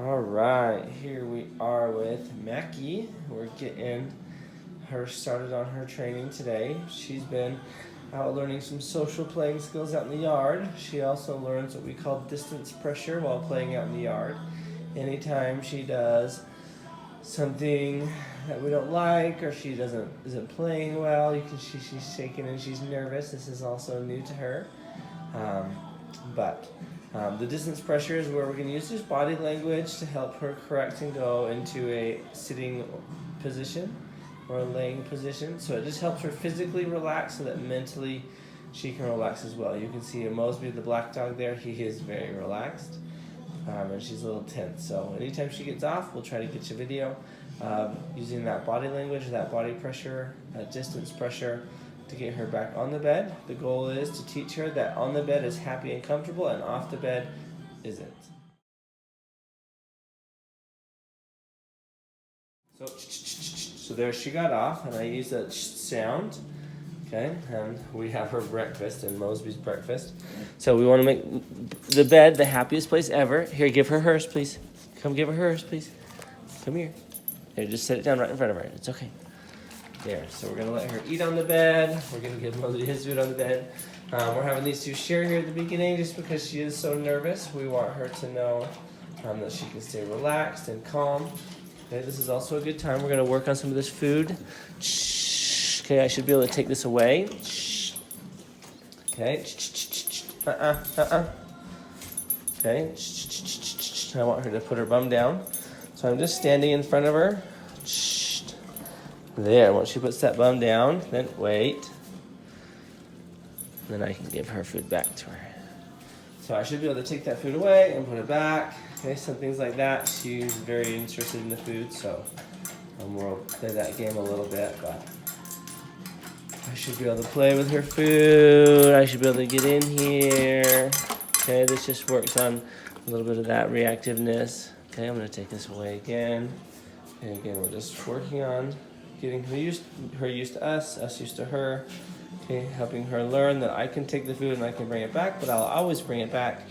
All right, here we are with Maci. We're getting her started on her training today. She's been out learning some social playing skills out in the yard. She also learns what we call distance pressure while playing out in the yard. Anytime she does something that we don't like or she isn't playing well, she's shaking and she's nervous. This is also new to her. The distance pressure is where we're going to use just body language to help her correct and go into a sitting position or a laying position. So it just helps her physically relax so that mentally she can relax as well. You can see a Mosby, the black dog there, he is very relaxed. And she's a little tense. So anytime she gets off, we'll try to get you a video using that body language, that body pressure, that distance pressure, to get her back on the bed. The goal is to teach her that on the bed is happy and comfortable and off the bed isn't. So there she got off, and I use that sound. Okay, and we have her breakfast and Mosby's breakfast. So we want to make the bed the happiest place ever. Here, give her hers, please. Come give her hers, please. Come here. Here, just set it down right in front of her. It's okay. There, so we're going to let her eat on the bed. We're going to give Mosby his food on the bed. We're having these two share here at the beginning just because she is so nervous. We want her to know that she can stay relaxed and calm. Okay, this is also a good time. We're going to work on some of this food. Shh. Okay, I should be able to take this away. Shh. Okay. Okay. I want her to put her bum down. So I'm just standing in front of her. There, once she puts that bum down, then wait. Then I can give her food back to her. So I should be able to take that food away and put it back. Okay, some things like that. She's very interested in the food, so we'll play that game a little bit, but I should be able to play with her food. I should be able to get in here. Okay, this just works on a little bit of that reactiveness. Okay, I'm gonna take this away again. And again, we're just working on getting her used to us used to her. Okay, helping her learn that I can take the food and I can bring it back, but I'll always bring it back.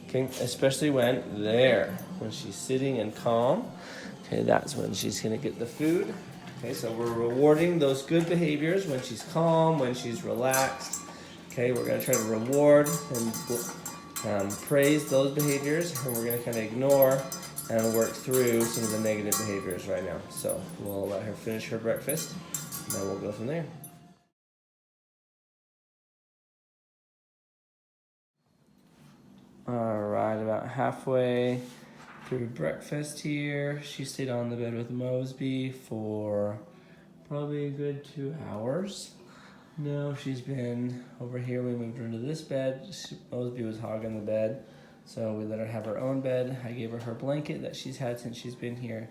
Okay, especially when she's sitting and calm. Okay, that's when she's gonna get the food. Okay, so we're rewarding those good behaviors when she's calm, when she's relaxed. Okay, we're gonna try to reward and praise those behaviors, and we're gonna kind of ignore and work through some of the negative behaviors right now. So we'll let her finish her breakfast, and then we'll go from there. All right, about halfway through breakfast here. She stayed on the bed with Mosby for probably a good 2 hours. No, she's been over here. We moved her into this bed. Mosby was hogging the bed. So we let her have her own bed. I gave her blanket that she's had since she's been here.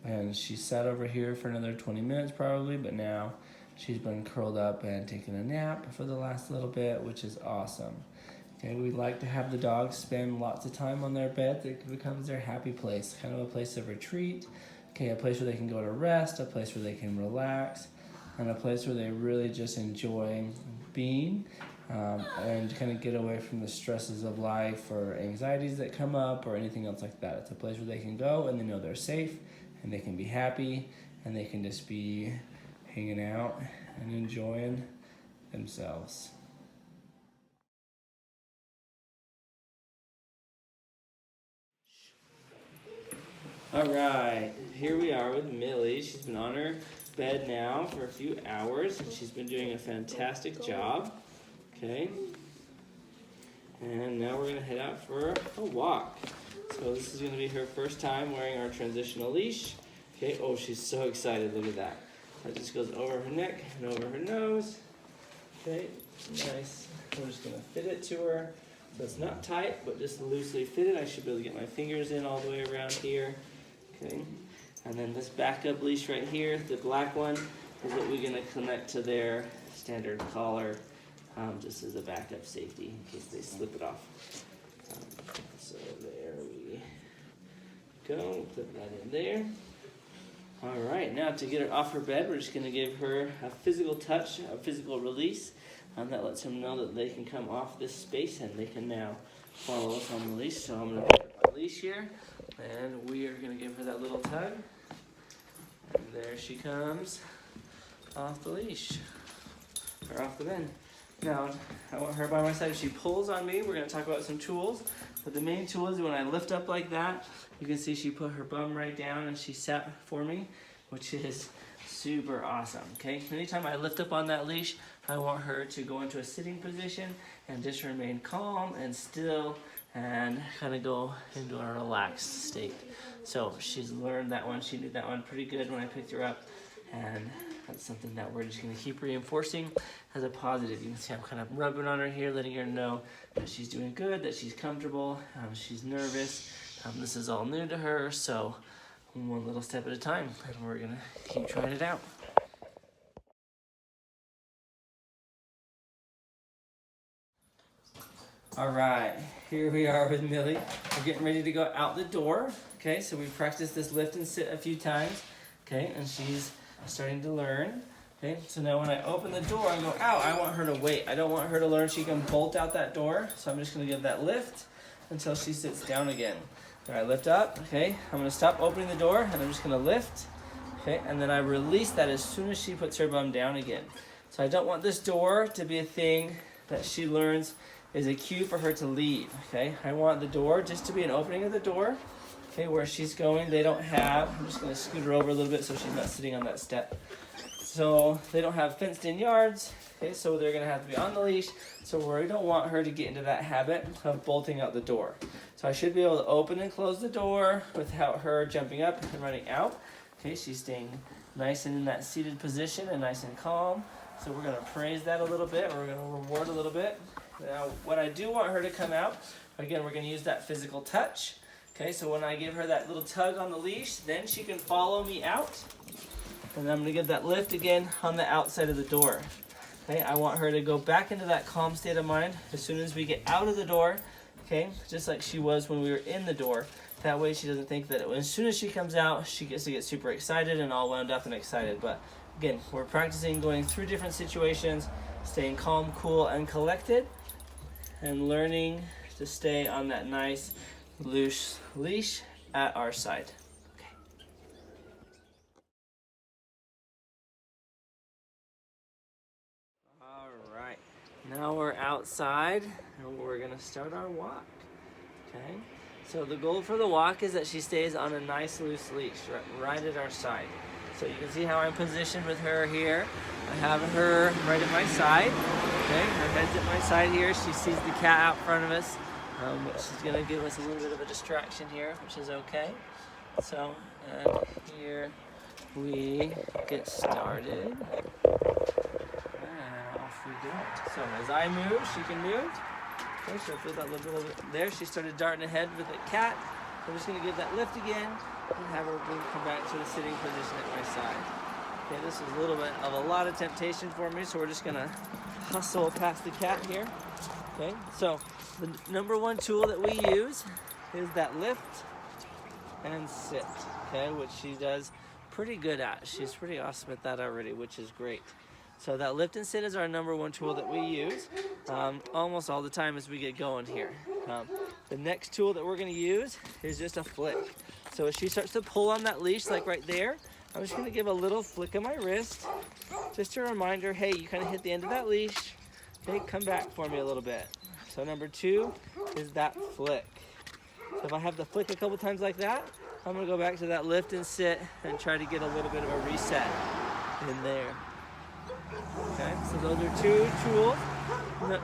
And she sat over here for another 20 minutes probably, but now she's been curled up and taking a nap for the last little bit, which is awesome. Okay, we like to have the dogs spend lots of time on their bed. It becomes their happy place, kind of a place of retreat. Okay, a place where they can go to rest, a place where they can relax, and a place where they really just enjoy being. And kind of get away from the stresses of life or anxieties that come up or anything else like that. It's a place where they can go and they know they're safe and they can be happy and they can just be hanging out and enjoying themselves. All right, here we are with Millie. She's been on her bed now for a few hours and she's been doing a fantastic job. Okay, and now we're going to head out for a walk. So this is going to be her first time wearing our transitional leash. Okay, oh, she's so excited, look at that. That just goes over her neck and over her nose. Okay, nice. We're just going to fit it to her. So it's not tight, but just loosely fitted. I should be able to get my fingers in all the way around here. Okay, and then this backup leash right here, the black one, is what we're going to connect to their standard collar. Just as a backup safety in case they slip it off. So there we go, put that in there. All right, now to get her off her bed, we're just gonna give her a physical touch, a physical release, and that lets them know that they can come off this space and they can now follow us on the leash. So I'm gonna put my leash here, And we are gonna give her that little tug. And there she comes off the leash, or off the bin. Now, I want her by my side. If she pulls on me, we're gonna talk about some tools. But the main tool is when I lift up like that, you can see she put her bum right down and she sat for me, which is super awesome, okay? Anytime I lift up on that leash, I want her to go into a sitting position and just remain calm and still and kind of go into a relaxed state. So she's learned that one. She did that one pretty good when I picked her up, and that's something that we're just gonna keep reinforcing as a positive. You can see I'm kind of rubbing on her here, letting her know that she's doing good, that she's comfortable, she's nervous. This is all new to her, so one little step at a time, and we're gonna keep trying it out. All right, here we are with Millie. We're getting ready to go out the door. Okay, so we've practiced this lift and sit a few times. Okay, and she's starting to learn. Okay, so now when I open the door and go out, I want her to wait. I don't want her to learn she can bolt out that door. So I'm just gonna give that lift until she sits down again. All right, lift up, okay. I'm gonna stop opening the door and I'm just gonna lift. Okay, and then I release that as soon as she puts her bum down again. So I don't want this door to be a thing that she learns is a cue for her to leave, okay? I want the door just to be an opening of the door, okay, where she's going. They don't have, I'm just gonna scoot her over a little bit so she's not sitting on that step. So they don't have fenced in yards, okay, so they're gonna have to be on the leash. So we don't want her to get into that habit of bolting out the door. So I should be able to open and close the door without her jumping up and running out. Okay, she's staying nice and in that seated position and nice and calm. So we're gonna praise that a little bit, or we're gonna reward a little bit. Now, when I do want her to come out, again, we're gonna use that physical touch. Okay, so when I give her that little tug on the leash, then she can follow me out. And then I'm gonna give that lift again on the outside of the door. Okay, I want her to go back into that calm state of mind as soon as we get out of the door. Okay, just like she was when we were in the door. That way she doesn't think that as soon as she comes out, she gets to get super excited and all wound up and excited. But again, we're practicing going through different situations, staying calm, cool, and collected, and learning to stay on that nice loose leash at our side. Okay. All right, now we're outside and we're gonna start our walk. Okay, so the goal for the walk is that she stays on a nice loose leash right at our side. So you can see how I'm positioned with her here. I have her right at my side. Okay, her head's at my side here. She sees the cat out front of us. She's gonna give us a little bit of a distraction here, which is okay. So, and here we get started. And off we go. So as I move, she can move. Okay, she'll feel that little bit there. She started darting ahead with the cat. I'm just gonna give that lift again and have her come back to the sitting position at my side. Okay, this is a little bit of a lot of temptation for me, so we're just gonna hustle past the cat here. Okay, so the number one tool that we use is that lift and sit, okay, which she does pretty good at. She's pretty awesome at that already, which is great. So that lift and sit is our number one tool that we use almost all the time as we get going here. The next tool that we're gonna use is just a flick. So as she starts to pull on that leash, like right there, I'm just gonna give a little flick of my wrist, just a reminder, hey, you kind of hit the end of that leash. Okay, come back for me a little bit. So number two is that flick. So if I have the flick a couple times like that, I'm gonna go back to that lift and sit and try to get a little bit of a reset in there. Okay, so those are two tools.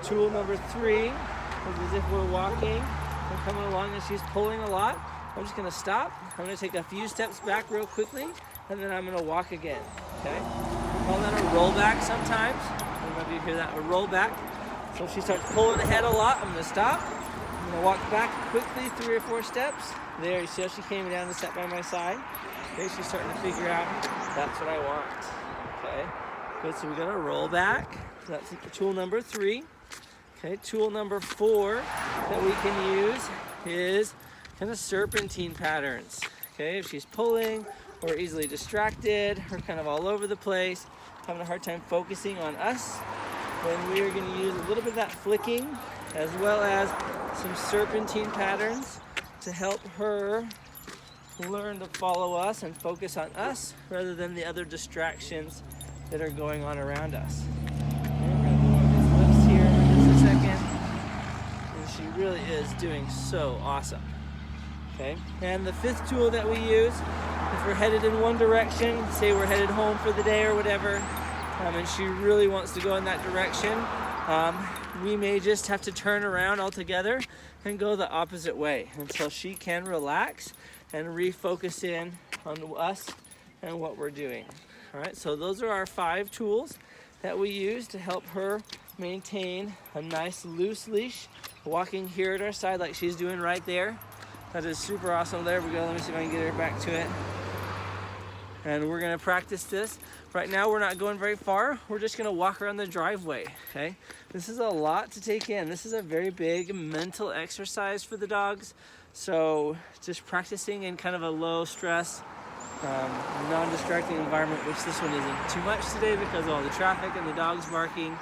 Tool number three is as if we're walking and coming along and she's pulling a lot. I'm just gonna stop. I'm gonna take a few steps back real quickly, and then I'm gonna walk again, okay? We call that a rollback sometimes. I don't know if you hear that, a rollback. So if she starts pulling ahead a lot, I'm gonna stop. I'm gonna walk back quickly 3 or 4 steps. There, you see how she came down and sat by my side? Okay, she's starting to figure out that's what I want, okay? Good, so we're gonna roll back. So that's tool number 3. Okay, tool number 4 that we can use is kind of serpentine patterns. Okay, if she's pulling or easily distracted or kind of all over the place, having a hard time focusing on us, then we are going to use a little bit of that flicking as well as some serpentine patterns to help her learn to follow us and focus on us rather than the other distractions that are going on around us. Okay, we're gonna go on his lips here in just a second. And she really is doing so awesome. Okay, and the fifth tool that we use, if we're headed in one direction, say we're headed home for the day or whatever, and she really wants to go in that direction, we may just have to turn around altogether and go the opposite way until she can relax and refocus in on us and what we're doing. All right, so those are our 5 tools that we use to help her maintain a nice loose leash, walking here at our side like she's doing right there. That is super awesome. There we go. Let me see if I can get her back to it. And we're gonna practice this. Right now we're not going very far. We're just gonna walk around the driveway, okay? This is a lot to take in. This is a very big mental exercise for the dogs. So just practicing in kind of a low stress, non-distracting environment, which this one isn't too much today because of all the traffic and the dogs barking,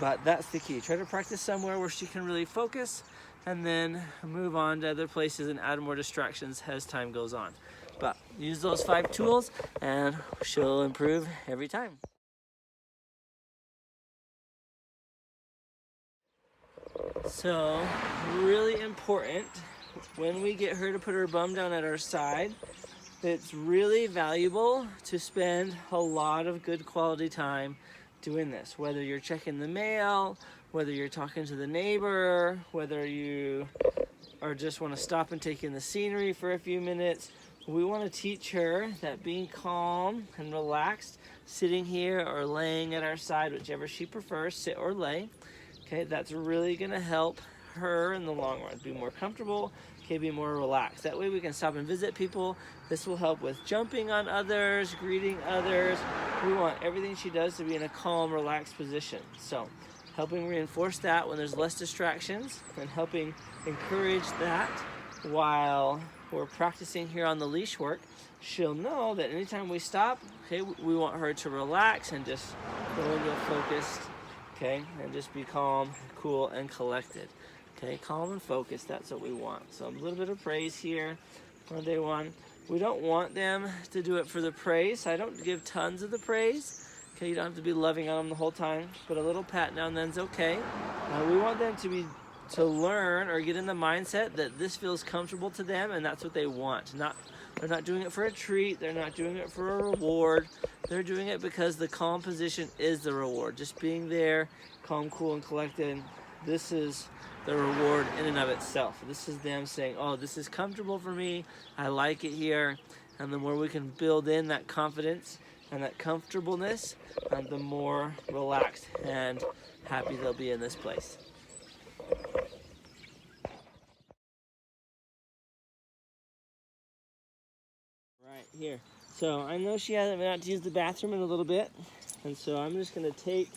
but that's the key. Try to practice somewhere where she can really focus and then move on to other places and add more distractions as time goes on. But use those 5 tools and she'll improve every time. So, really important when we get her to put her bum down at our side, it's really valuable to spend a lot of good quality time doing this. Whether you're checking the mail, whether you're talking to the neighbor, whether you or just want to stop and take in the scenery for a few minutes, we want to teach her that being calm and relaxed, sitting here or laying at our side, whichever she prefers, sit or lay, okay, that's really going to help her in the long run. Be more comfortable, okay, be more relaxed. That way we can stop and visit people. This will help with jumping on others, greeting others. We want everything she does to be in a calm, relaxed position. So helping reinforce that when there's less distractions and helping encourage that while we're practicing here on the leash work, she'll know that anytime we stop, okay, we want her to relax and just go into a focused, okay, and just be calm, cool, and collected. Okay, calm and focused, that's what we want. So a little bit of praise here on day 1. We don't want them to do it for the praise. I don't give tons of the praise. Okay, you don't have to be loving on them the whole time, but a little pat now and then is okay. We want them to learn or get in the mindset that this feels comfortable to them and that's what they want. They're not doing it for a treat, they're not doing it for a reward. They're doing it because the calm position is the reward. Just being there, calm, cool, and collected, this is the reward in and of itself. This is them saying, oh, this is comfortable for me, I like it here. And the more we can build in that confidence and that comfortableness, the more relaxed and happy they'll be in this place. Right here. So I know she hasn't been out to use the bathroom in a little bit, and so I'm just going to take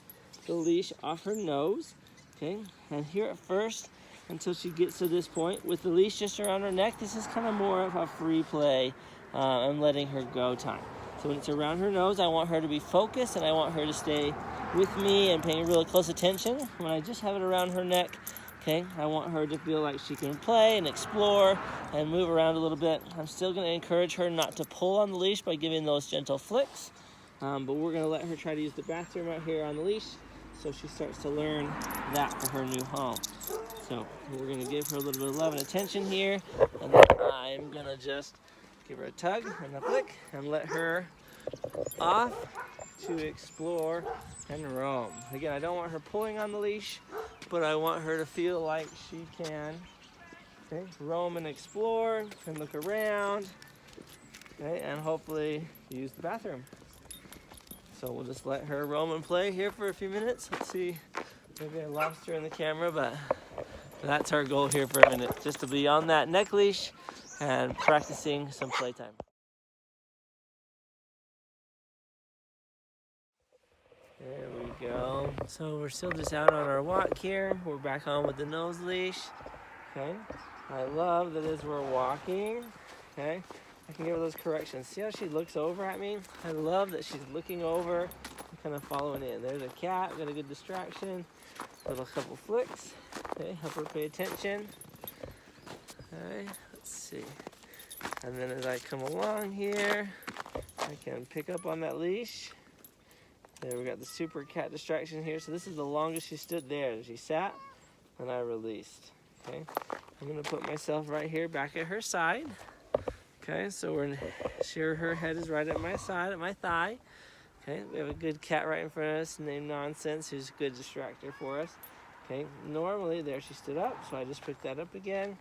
the leash off her nose, okay? And here at first, until she gets to this point, with the leash just around her neck, this is kind of more of a free play and letting her go time. So when it's around her nose, I want her to be focused and I want her to stay with me and paying really close attention. When I just have it around her neck, okay, I want her to feel like she can play and explore and move around a little bit. I'm still going to encourage her not to pull on the leash by giving those gentle flicks, but we're going to let her try to use the bathroom out here on the leash so she starts to learn that for her new home. So we're going to give her a little bit of love and attention here, and then I'm going to just give her a tug and a flick and let her off to explore and roam. Again, I don't want her pulling on the leash, but I want her to feel like she can, okay, roam and explore and look around, okay, and hopefully use the bathroom. So we'll just let her roam and play here for a few minutes. Let's see, maybe I lost her in the camera, but that's our goal here for a minute, just to be on that neck leash and practicing some playtime. There we go. So we're still just out on our walk here. We're back on with the nose leash. Okay. I love that as we're walking, okay, I can give her those corrections. See how she looks over at me? I love that she's looking over and kind of following in. There's a cat, got a good distraction. Little couple flicks. Okay, help her pay attention. Okay, let's see. And then as I come along here, I can pick up on that leash. There, we got the super cat distraction here. So this is the longest she stood there. She sat, and I released. Okay, I'm gonna put myself right here, back at her side. Okay, so her head is right at my side, at my thigh. Okay, we have a good cat right in front of us named Nonsense, who's a good distractor for us. Okay, normally there she stood up, so I just picked that up again.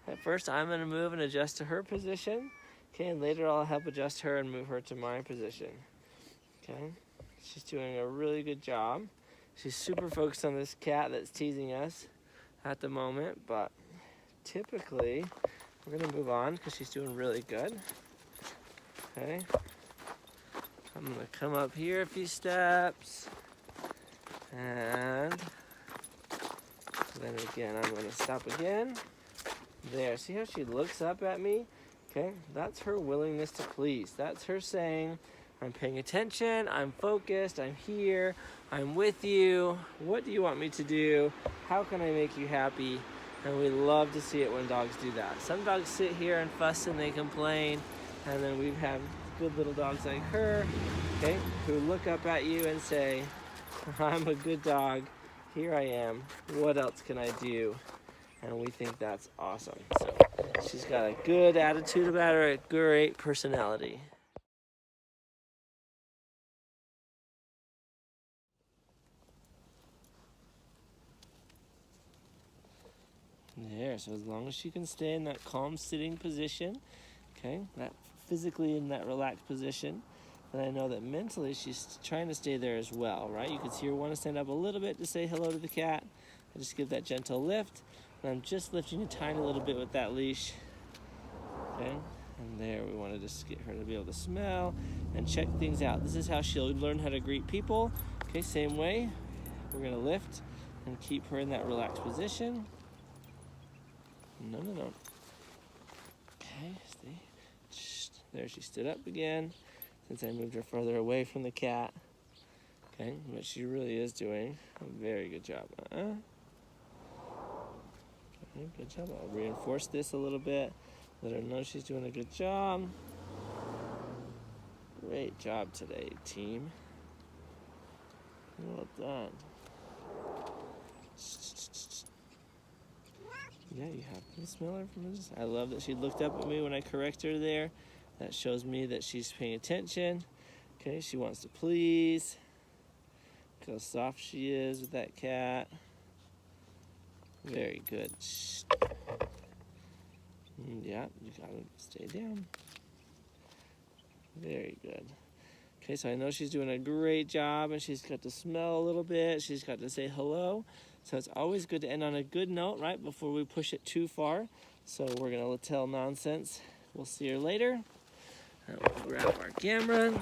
At first, I'm gonna move and adjust to her position. Okay, and later I'll help adjust her and move her to my position. Okay, she's doing a really good job. She's super focused on this cat that's teasing us at the moment, but typically we're gonna move on because she's doing really good. Okay, I'm gonna come up here a few steps, and then again I'm gonna stop again. There, see how she looks up at me? Okay, that's her willingness to please. That's her saying, I'm paying attention, I'm focused, I'm here, I'm with you. What do you want me to do? How can I make you happy? And we love to see it when dogs do that. Some dogs sit here and fuss and they complain, and then we have good little dogs like her, okay, who look up at you and say, I'm a good dog, here I am, what else can I do? And we think that's awesome. So she's got a good attitude about her, a great personality. There, so as long as she can stay in that calm sitting position, okay, that physically in that relaxed position, then I know that mentally she's trying to stay there as well, right? You can see her want to stand up a little bit to say hello to the cat. I just give that gentle lift, and I'm just lifting a tiny little bit with that leash, okay? And there, we want to just get her to be able to smell and check things out. This is how she'll learn how to greet people. Okay, same way. We're going to lift and keep her in that relaxed position. No. Okay, stay. There, she stood up again since I moved her further away from the cat. Okay, what she really is doing a very good job. Okay, good job. I'll reinforce this a little bit. Let her know she's doing a good job. Great job today, team. Well done. Yeah, you have to smell her from this. I love that she looked up at me when I correct her there. That shows me that she's paying attention. Okay, she wants to please. Look how soft she is with that cat. Very good. Yeah, you gotta stay down. Very good. Okay, so I know she's doing a great job, and she's got to smell a little bit. She's got to say hello. So it's always good to end on a good note, right, before we push it too far. So we're gonna tell Nonsense. We'll see her later. We'll grab our camera.